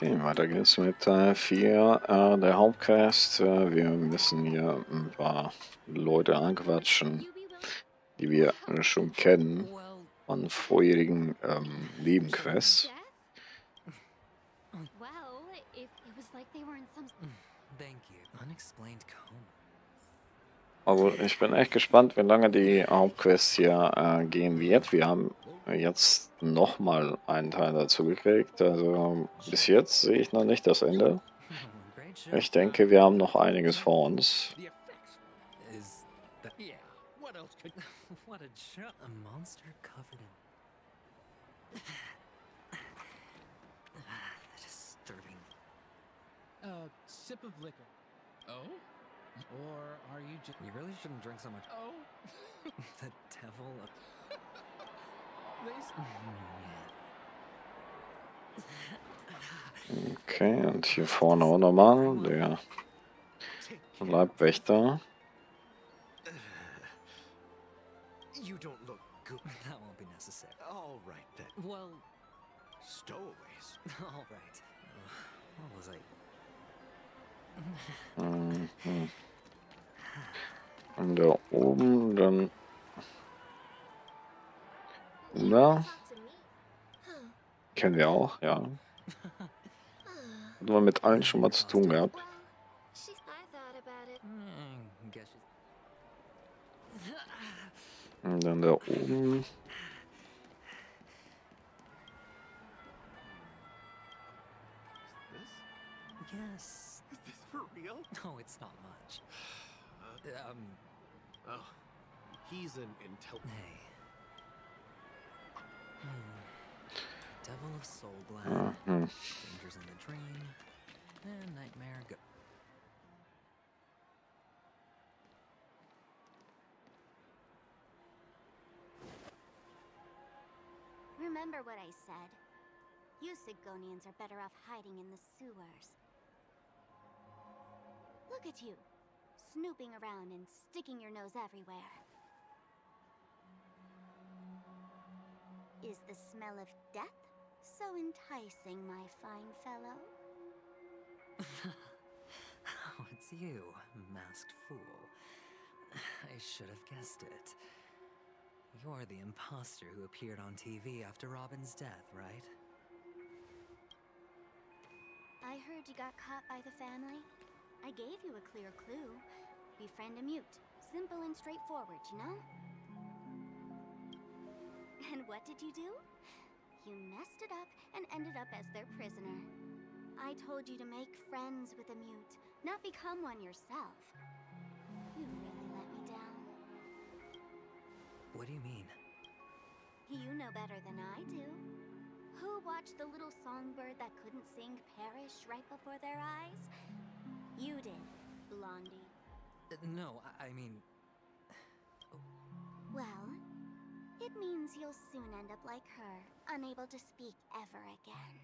Okay, weiter geht's mit Teil 4 der Hauptquest. Wir müssen hier ein paar Leute anquatschen, die wir schon kennen von vorherigen Nebenquests. Also ich bin echt gespannt, wie lange die Hauptquest hier gehen wird. Wir haben jetzt nochmal einen Teil dazu gekriegt. Also bis jetzt sehe ich noch nicht das Ende. Ich denke, wir haben noch einiges vor uns. Sip of liquor. Oh? Or are you just... You really shouldn't drink so much. Oh? The devil of... Okay, und hier vorne auch nochmal der Leibwächter. You don't look good. That won't be necessary. All right then. Well, stowaways. All right. What was I? Und da oben dann. Na, kennen wir auch, ja. Hatten wir mit allen schon mal zu tun gehabt. Und dann da oben. Yes. Is this for real? No, it's not much. Oh, he's an intelligent. Hey. Devil of Soul Glad. Dangers in the Dream. And Nightmare Go. Remember what I said. You Sigonians are better off hiding in the sewers. Look at you, snooping around and sticking your nose everywhere. Is the smell of death so enticing, my fine fellow? Oh, it's you, masked fool. I should have guessed it. You're the imposter who appeared on TV after Robin's death, right? I heard you got caught by the family. I gave you a clear clue. Befriend a mute. Simple and straightforward, you know? And what did you do? You messed it up and ended up as their prisoner. I told you to make friends with a mute, not become one yourself. You really let me down. What do you mean? You know better than I do. Who watched the little songbird that couldn't sing perish right before their eyes? You did, Blondie. No, I mean... Well, it means you'll soon end up like her, unable to speak ever again.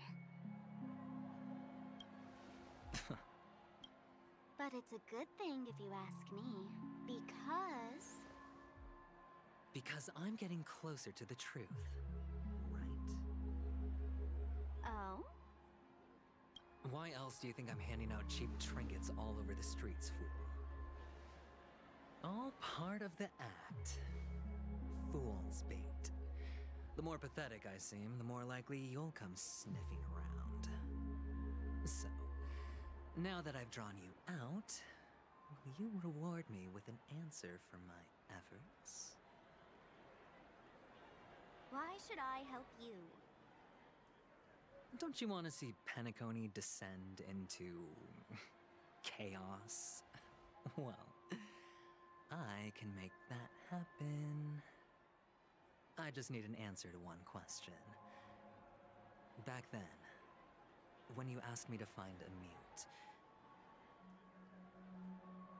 But it's a good thing if you ask me, because... Because I'm getting closer to the truth, right? Oh? Why else do you think I'm handing out cheap trinkets all over the streets, fool? All part of the act. Fool's bait. The more pathetic I seem, the more likely you'll come sniffing around. So, now that I've drawn you out, will you reward me with an answer for my efforts? Why should I help you? Don't you want to see Penacony descend into... chaos? Well, I can make that happen. I just need an answer to one question. Back then, when you asked me to find a mute,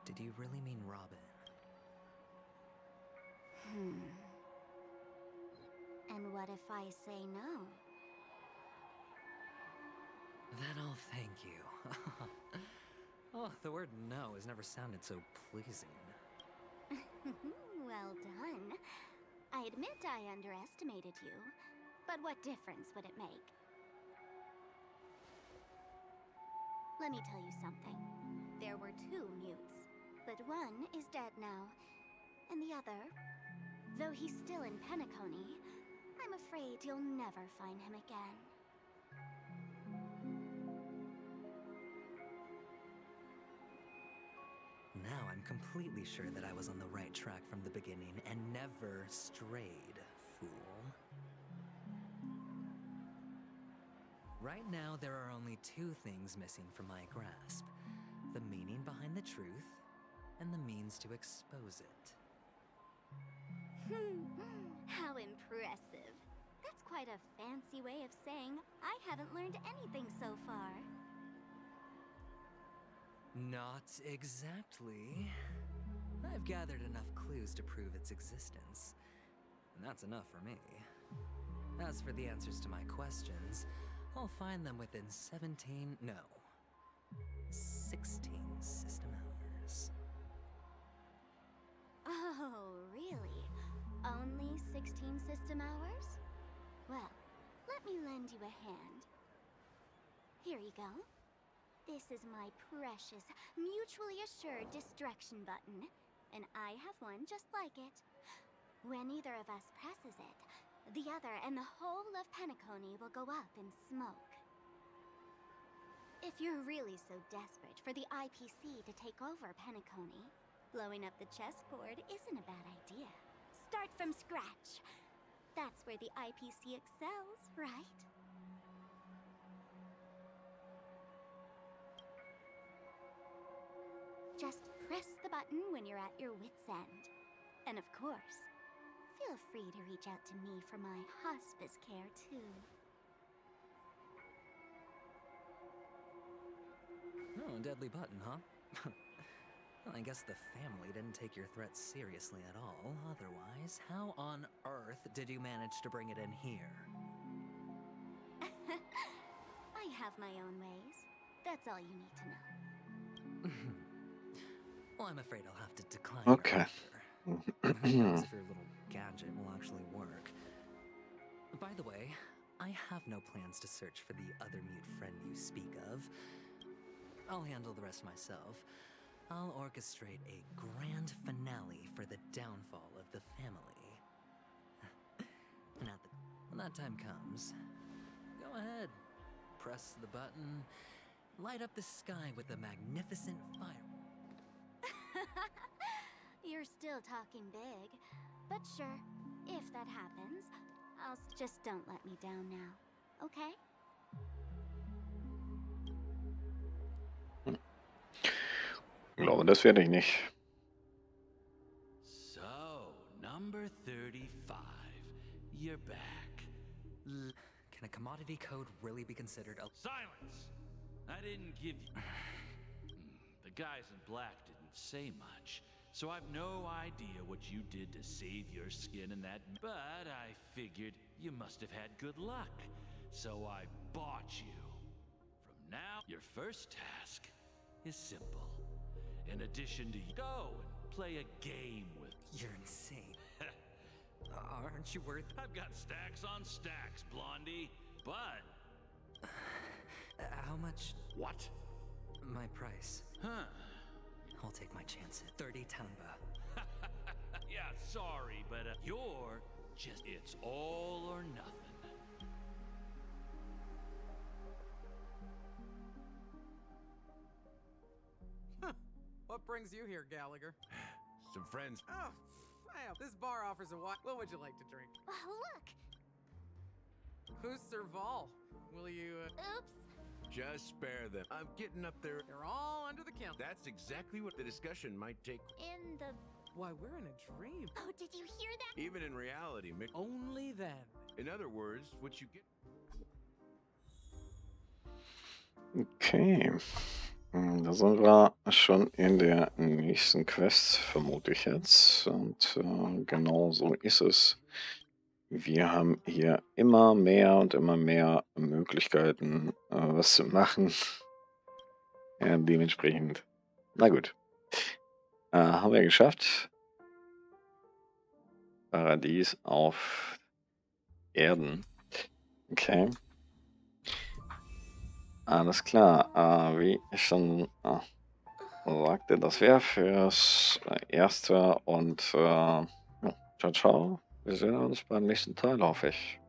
did you really mean Robin? And what if I say no? Then I'll thank you. Oh, the word no has never sounded so pleasing. Well done. I admit I underestimated you, but what difference would it make? Let me tell you something. There were 2 mutes, but one is dead now. And the other, though he's still in Penacony, I'm afraid you'll never find him again. Now I'm completely sure that I was on the right track from the beginning and never strayed, fool. Right now, there are only 2 things missing from my grasp. The meaning behind the truth, and the means to expose it. How impressive. That's quite a fancy way of saying I haven't learned anything so far. Not exactly. I've gathered enough clues to prove its existence, and that's enough for me. As for the answers to my questions, I'll find them within 16 system hours. Oh, really? Only 16 system hours? Well, let me lend you a hand. Here you go. This is my precious, mutually assured distraction button, and I have one just like it. When either of us presses it, the other and the whole of Penacony will go up in smoke. If you're really so desperate for the IPC to take over Penacony, blowing up the chessboard isn't a bad idea. Start from scratch. That's where the IPC excels, right? Just press the button when you're at your wit's end. And of course, feel free to reach out to me for my hospice care too. Oh, a deadly button, huh? Well, I guess the family didn't take your threat seriously at all. Otherwise, how on earth did you manage to bring it in here? I have my own ways. That's all you need to know. Well, I'm afraid I'll have to decline Okay. your offer. Who knows if your little gadget will actually work. By the way, I have no plans to search for the other mute friend you speak of. I'll handle the rest myself. I'll orchestrate a grand finale for the downfall of the family. And when that time comes, go ahead. Press the button. Light up the sky with a magnificent fire. You're still talking big. But sure, if that happens, just don't let me down now, okay? Ich glaube, das werde ich nicht. So, number 35. You're back. Can a commodity code really be considered a... Silence! I didn't give you... The guys in black didn't say much, so I've no idea what you did to save your skin in that... But I figured you must have had good luck, so I bought you. From now, your first task is simple. In addition to go and play a game with... You're insane. Aren't you worth... I've got stacks on stacks, Blondie, but... How much? What? My price. Huh. I'll take my chance at 30 tanba. Yeah, sorry, but you're just... It's all or nothing. What brings you here, Gallagher? Some friends. Oh, wow. This bar offers a what? What would you like to drink? Oh, look! Who's Serval? Will you, Oops! Just spare them. I'm getting up there. They're all under the counter. That's exactly what the discussion might take. In the... Why, we're in a dream. Oh, did you hear that? Even in reality, Only then. in other words, what you get. Okay. Da sind wir schon in der nächsten Quest, vermute ich jetzt. Und genau so ist es. Wir haben hier immer mehr und immer mehr Möglichkeiten, was zu machen. Ja, dementsprechend. Na gut. Haben wir geschafft. Paradies auf Erden. Okay. Alles klar. Wie ich schon sagte, das wäre fürs Erste und ja, ciao, ciao. Wir sehen uns beim nächsten Teil, hoffe ich.